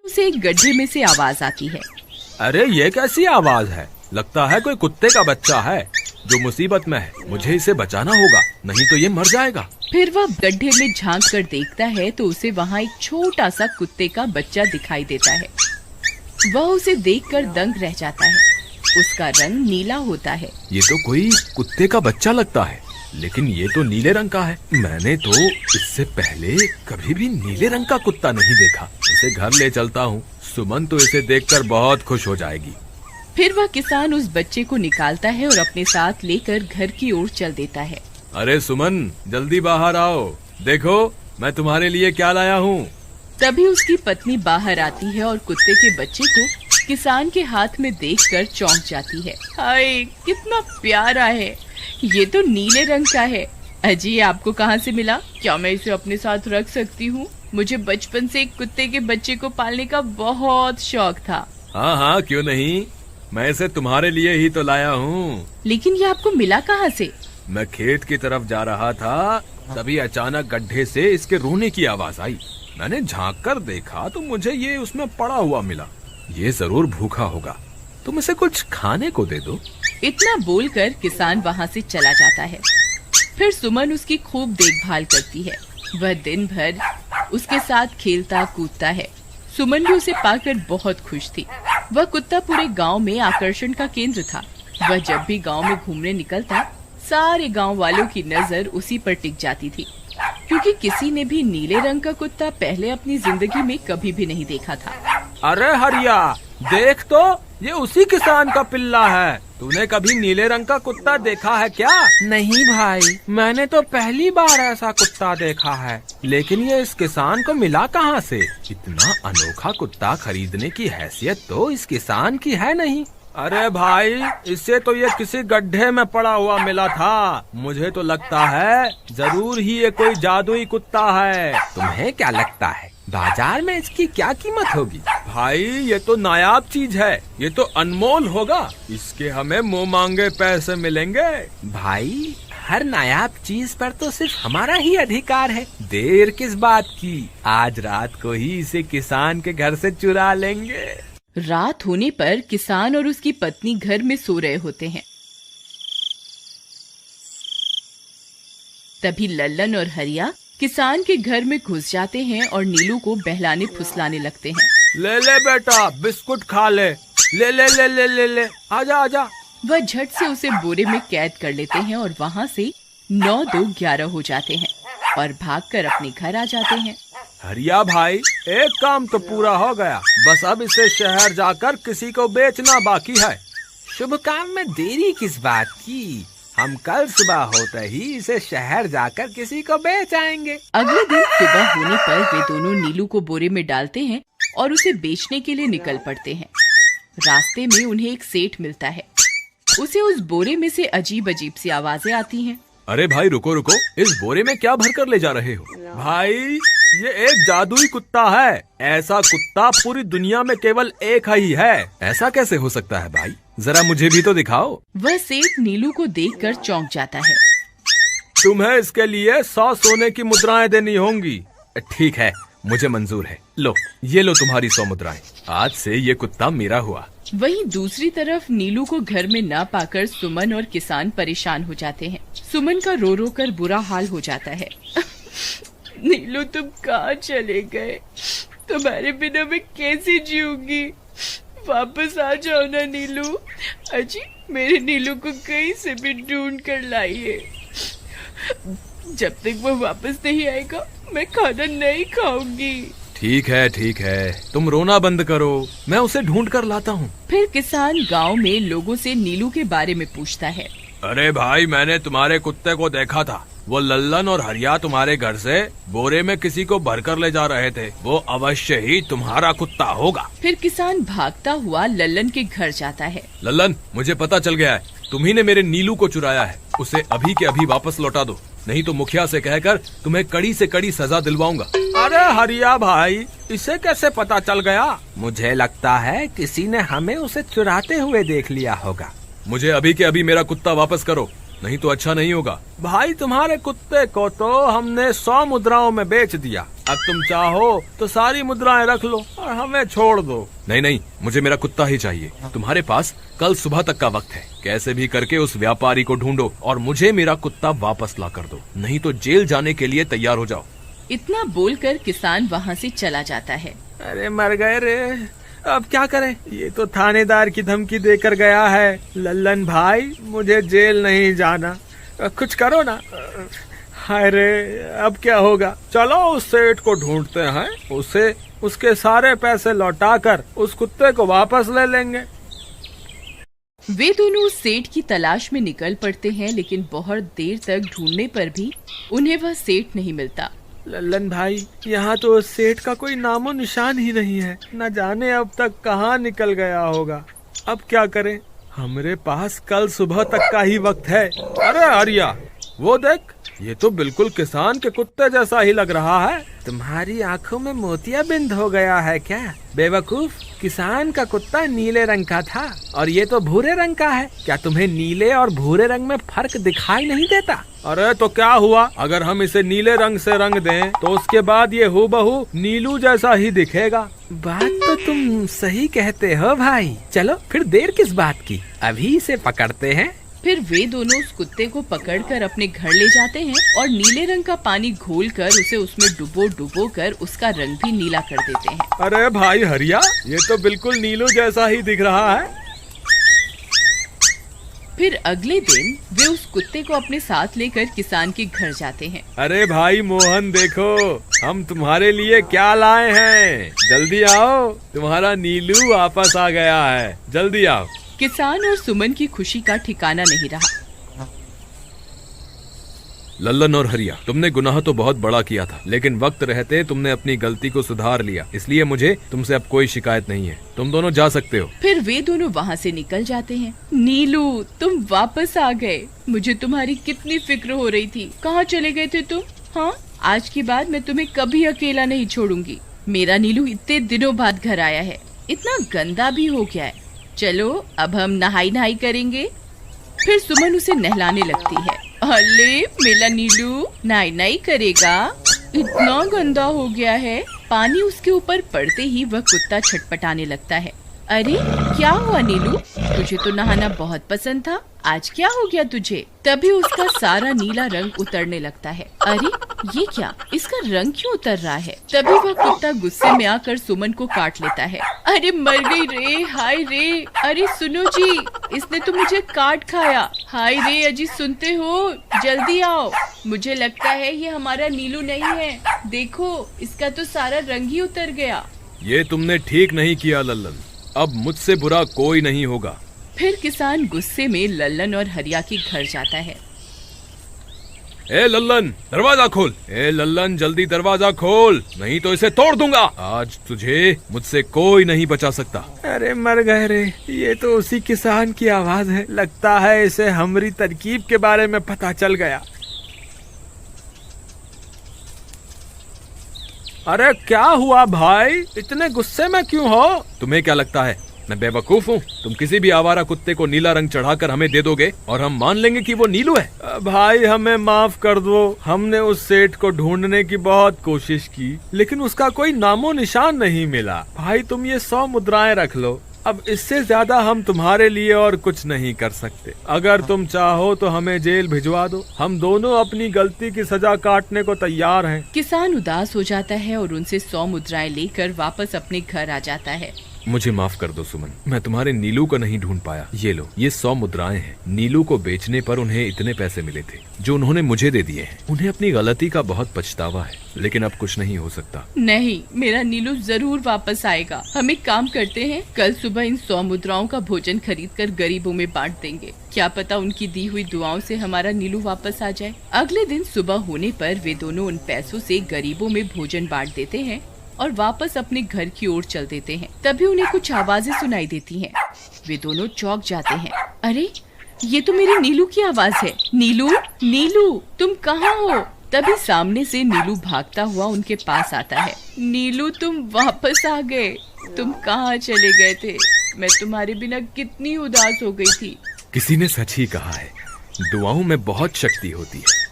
उसे एक गड्ढे में से आवाज आती है। अरे ये कैसी आवाज है? लगता है कोई कुत्ते का बच्चा है जो मुसीबत में है। मुझे इसे बचाना होगा, नहीं तो ये मर जाएगा। फिर वह गड्ढे में झांक कर देखता है तो उसे वहाँ एक छोटा सा कुत्ते का बच्चा दिखाई देता है। वह उसे देखकर दंग रह जाता है। उसका रंग नीला होता है। ये तो कोई कुत्ते का बच्चा लगता है, लेकिन ये तो नीले रंग का है। मैंने तो इससे पहले कभी भी नीले रंग का कुत्ता नहीं देखा। इसे घर ले चलता हूँ, सुमन तो इसे देखकर बहुत खुश हो जाएगी। फिर वह किसान उस बच्चे को निकालता है और अपने साथ लेकर घर की ओर चल देता है। अरे सुमन, जल्दी बाहर आओ, देखो मैं तुम्हारे लिए क्या लाया हूँ। तभी उसकी पत्नी बाहर आती है और कुत्ते के बच्चे को किसान के हाथ में देखकर चौंक जाती है। हाय, कितना प्यारा है, ये तो नीले रंग का है। अजी, ये आपको कहाँ से मिला? क्या मैं इसे अपने साथ रख सकती हूँ? मुझे बचपन से एक कुत्ते के बच्चे को पालने का बहुत शौक था। हाँ हाँ, क्यों नहीं, मैं इसे तुम्हारे लिए ही तो लाया हूँ। लेकिन ये आपको मिला कहाँ से? मैं खेत की तरफ जा रहा था, तभी अचानक गड्ढे से इसके रोने की आवाज आई। मैंने झांक कर देखा तो मुझे ये उसमें पड़ा हुआ मिला। ये जरूर भूखा होगा, तुम इसे कुछ खाने को दे दो। इतना बोलकर किसान वहाँ से चला जाता है। फिर सुमन उसकी खूब देखभाल करती है। वह दिन भर उसके साथ खेलता कूदता है। सुमन भी उसे पाकर बहुत खुश थी। वह कुत्ता पूरे गांव में आकर्षण का केंद्र था। वह जब भी गांव में घूमने निकलता, सारे गांव वालों की नजर उसी पर टिक जाती थी, क्योंकि किसी ने भी नीले रंग का कुत्ता पहले अपनी जिंदगी में कभी भी नहीं देखा था। अरे हरिया, देख तो, ये उसी किसान का पिल्ला है। तूने कभी नीले रंग का कुत्ता देखा है क्या? नहीं भाई, मैंने तो पहली बार ऐसा कुत्ता देखा है। लेकिन ये इस किसान को मिला कहाँ से? इतना अनोखा कुत्ता खरीदने की हैसियत तो इस किसान की है नहीं। अरे भाई, इससे तो ये किसी गड्ढे में पड़ा हुआ मिला था। मुझे तो लगता है जरूर ही ये कोई जादुई कुत्ता है। तुम्हें क्या लगता है बाजार में इसकी क्या कीमत होगी? भाई, ये तो नायाब चीज है, ये तो अनमोल होगा। इसके हमें मुंह मांगे पैसे मिलेंगे। भाई, हर नायाब चीज पर तो सिर्फ हमारा ही अधिकार है। देर किस बात की, आज रात को ही इसे किसान के घर से चुरा लेंगे। रात होने पर किसान और उसकी पत्नी घर में सो रहे होते हैं। तभी लल्लन और हरिया किसान के घर में घुस जाते हैं और नीलू को बहलाने फुसलाने लगते हैं। ले ले बेटा, बिस्कुट खा ले। ले ले ले ले ले ले, आजा आजा। वह झट से उसे बोरे में कैद कर लेते हैं और वहाँ से 9-2-11 हो जाते हैं और भागकर अपने घर आ जाते हैं। हरिया भाई, एक काम तो पूरा हो गया, बस अब इसे शहर जाकर किसी को बेचना बाकी है। शुभ काम में देरी किस बात की, हम कल सुबह होते ही इसे शहर जाकर किसी को बेच आएंगे। अगले दिन सुबह होने पर वे दोनों नीलू को बोरे में डालते हैं और उसे बेचने के लिए निकल पड़ते हैं। रास्ते में उन्हें एक सेठ मिलता है। उसे उस बोरे में से अजीब अजीब सी आवाजें आती हैं। अरे भाई, रुको रुको, इस बोरे में क्या भर कर ले जा रहे हो? भाई, ये एक जादुई कुत्ता है। ऐसा कुत्ता पूरी दुनिया में केवल एक ही है। ऐसा कैसे हो सकता है भाई? जरा मुझे भी तो दिखाओ। वह सेठ नीलू को देखकर चौंक जाता है। तुम्हें इसके लिए 100 सोने की मुद्राएं देनी होंगी। ठीक है, मुझे मंजूर है। लो, ये लो तुम्हारी 100 मुद्राएं। आज से ये कुत्ता मेरा हुआ। वहीं दूसरी तरफ नीलू को घर में न पाकर सुमन और किसान परेशान हो जाते हैं। सुमन का रो रो कर बुरा हाल हो जाता है। नीलू, तुम कहाँ चले गए? तुम्हारे बिना मैं कैसे जीऊंगी? वापस आ जाओ ना नीलू। अजी, मेरे नीलू को कहीं से भी ढूंढ कर लाइए। जब तक वो वापस नहीं आएगा, मैं खाना नहीं खाऊंगी। ठीक है, तुम रोना बंद करो, मैं उसे ढूंढ कर लाता हूँ। फिर किसान गांव में लोगों से नीलू के बारे में पूछता है। अरे भाई, मैंने तुम्हारे कुत्ते को देखा था। वो लल्लन और हरिया तुम्हारे घर से बोरे में किसी को भरकर ले जा रहे थे। वो अवश्य ही तुम्हारा कुत्ता होगा। फिर किसान भागता हुआ लल्लन के घर जाता है। लल्लन, मुझे पता चल गया है, तुम्ही ने मेरे नीलू को चुराया है। उसे अभी के अभी वापस लौटा दो, नहीं तो मुखिया से कहकर तुम्हें कड़ी से कड़ी सजा दिलवाऊंगा। अरे हरिया भाई, इसे कैसे पता चल गया? मुझे लगता है किसी ने हमें उसे चुराते हुए देख लिया होगा। मुझे अभी के अभी मेरा कुत्ता वापस करो, नहीं तो अच्छा नहीं होगा। भाई तुम्हारे कुत्ते को तो हमने 100 मुद्राओं में बेच दिया, अब तुम चाहो तो सारी मुद्राएं रख लो और हमें छोड़ दो। नहीं नहीं, मुझे मेरा कुत्ता ही चाहिए। तुम्हारे पास कल सुबह तक का वक्त है, कैसे भी करके उस व्यापारी को ढूंढो और मुझे मेरा कुत्ता वापस ला कर दो, नहीं तो जेल जाने के लिए तैयार हो जाओ। इतना बोलकर किसान वहाँ से चला जाता है। अरे मर गए रे, अब क्या करें, ये तो थानेदार की धमकी देकर गया है। लल्लन भाई, मुझे जेल नहीं जाना, कुछ करो ना। हाय रे, अब क्या होगा। चलो उस सेठ को ढूंढते हैं, उसे उसके सारे पैसे लौटाकर उस कुत्ते को वापस ले लेंगे। वे दोनों उस सेठ की तलाश में निकल पड़ते हैं, लेकिन बहुत देर तक ढूंढने पर भी उन्हें वह सेठ नहीं मिलता। लल्लन भाई, यहाँ तो उस सेठ का कोई नामो निशान ही नहीं है, न जाने अब तक कहाँ निकल गया होगा। अब क्या करें, हमारे पास कल सुबह तक का ही वक्त है। अरे आर्या, वो देख, ये तो बिल्कुल किसान के कुत्ते जैसा ही लग रहा है। तुम्हारी आंखों में मोतियाबिंद हो गया है क्या बेवकूफ? किसान का कुत्ता नीले रंग का था और ये तो भूरे रंग का है। क्या तुम्हें नीले और भूरे रंग में फर्क दिखाई नहीं देता? अरे तो क्या हुआ, अगर हम इसे नीले रंग से रंग दें तो उसके बाद ये हूबहू नीलू जैसा ही दिखेगा। बात तो तुम सही कहते हो भाई, चलो फिर देर किस बात की, अभी इसे पकड़ते हैं। फिर वे दोनों उस कुत्ते को पकड़कर अपने घर ले जाते हैं और नीले रंग का पानी घोलकर उसे उसमें डुबो कर उसका रंग भी नीला कर देते हैं। अरे भाई हरिया, ये तो बिल्कुल नीलू जैसा ही दिख रहा है। फिर अगले दिन वे उस कुत्ते को अपने साथ लेकर किसान के घर जाते हैं। अरे भाई मोहन, देखो हम तुम्हारे लिए क्या लाए हैं, जल्दी आओ, तुम्हारा नीलू वापस आ गया है, जल्दी आओ। किसान और सुमन की खुशी का ठिकाना नहीं रहा। लल्लन और हरिया, तुमने गुनाह तो बहुत बड़ा किया था, लेकिन वक्त रहते तुमने अपनी गलती को सुधार लिया, इसलिए मुझे तुमसे अब कोई शिकायत नहीं है, तुम दोनों जा सकते हो। फिर वे दोनों वहाँ से निकल जाते हैं। नीलू, तुम वापस आ गए, मुझे तुम्हारी कितनी फिक्र हो रही थी, कहाँ चले गए थे तुम? हाँ, आज के बाद मैं तुम्हें कभी अकेला नहीं छोड़ूंगी। मेरा नीलू इतने दिनों बाद घर आया है, इतना गंदा भी हो गया है। चलो अब हम नहाई करेंगे। फिर सुमन उसे नहलाने लगती है। अले मेरा नीलू नहाई करेगा, इतना गंदा हो गया है। पानी उसके ऊपर पड़ते ही वह कुत्ता छटपटाने लगता है। अरे क्या हुआ नीलू, तुझे तो नहाना बहुत पसंद था, आज क्या हो गया तुझे? तभी उसका सारा नीला रंग उतरने लगता है। अरे ये क्या, इसका रंग क्यों उतर रहा है? तभी वह कुत्ता गुस्से में आकर सुमन को काट लेता है। अरे मर गई रे, हाय रे, अरे सुनो जी, इसने तो मुझे काट खाया। हाय रे अजी, सुनते हो, जल्दी आओ, मुझे लगता है ये हमारा नीलू नहीं है, देखो इसका तो सारा रंग ही उतर गया। ये तुमने ठीक नहीं किया लल्लन, अब मुझसे बुरा कोई नहीं होगा। फिर किसान गुस्से में लल्लन और हरिया के घर जाता है। ए लल्लन, दरवाजा खोल, ए लल्लन जल्दी दरवाजा खोल, नहीं तो इसे तोड़ दूंगा। आज तुझे मुझसे कोई नहीं बचा सकता। अरे मर गए रे, ये तो उसी किसान की आवाज है, लगता है इसे हमारी तरकीब के बारे में पता चल गया। अरे क्या हुआ भाई, इतने गुस्से में क्यों हो? तुम्हें क्या लगता है मैं बेवकूफ हूँ? तुम किसी भी आवारा कुत्ते को नीला रंग चढ़ाकर हमें दे दोगे और हम मान लेंगे कि वो नीलू है? भाई हमें माफ कर दो, हमने उस सेठ को ढूंढने की बहुत कोशिश की, लेकिन उसका कोई नामो निशान नहीं मिला। भाई तुम ये 100 मुद्राएं रख लो, अब इससे ज्यादा हम तुम्हारे लिए और कुछ नहीं कर सकते। अगर तुम चाहो तो हमें जेल भिजवा दो, हम दोनों अपनी गलती की सजा काटने को तैयार हैं। किसान उदास हो जाता है और उनसे 100 मुद्राएं लेकर वापस अपने घर आ जाता है। मुझे माफ कर दो सुमन, मैं तुम्हारे नीलू को नहीं ढूंढ पाया। ये लो, ये 100 मुद्राएं हैं। नीलू को बेचने पर उन्हें इतने पैसे मिले थे जो उन्होंने मुझे दे दिए हैं। उन्हें अपनी गलती का बहुत पछतावा है, लेकिन अब कुछ नहीं हो सकता। नहीं, मेरा नीलू जरूर वापस आएगा। हम एक काम करते हैं, कल सुबह इन 100 मुद्राओं का भोजन खरीदकर गरीबों में बांट देंगे। क्या पता उनकी दी हुई दुआओं से हमारा नीलू वापस आ जाए। अगले दिन सुबह होने पर वे दोनों उन पैसों से गरीबों में भोजन बांट देते हैं और वापस अपने घर की ओर चल देते हैं। तभी उन्हें कुछ आवाजें सुनाई देती हैं। वे दोनों चौंक जाते हैं। अरे ये तो मेरे नीलू की आवाज है। नीलू, नीलू तुम कहाँ हो? तभी सामने से नीलू भागता हुआ उनके पास आता है। नीलू तुम वापस आ गए, तुम कहाँ चले गए थे? मैं तुम्हारे बिना कितनी उदास हो गई थी। किसी ने सच ही कहा है, दुआओं में बहुत शक्ति होती है।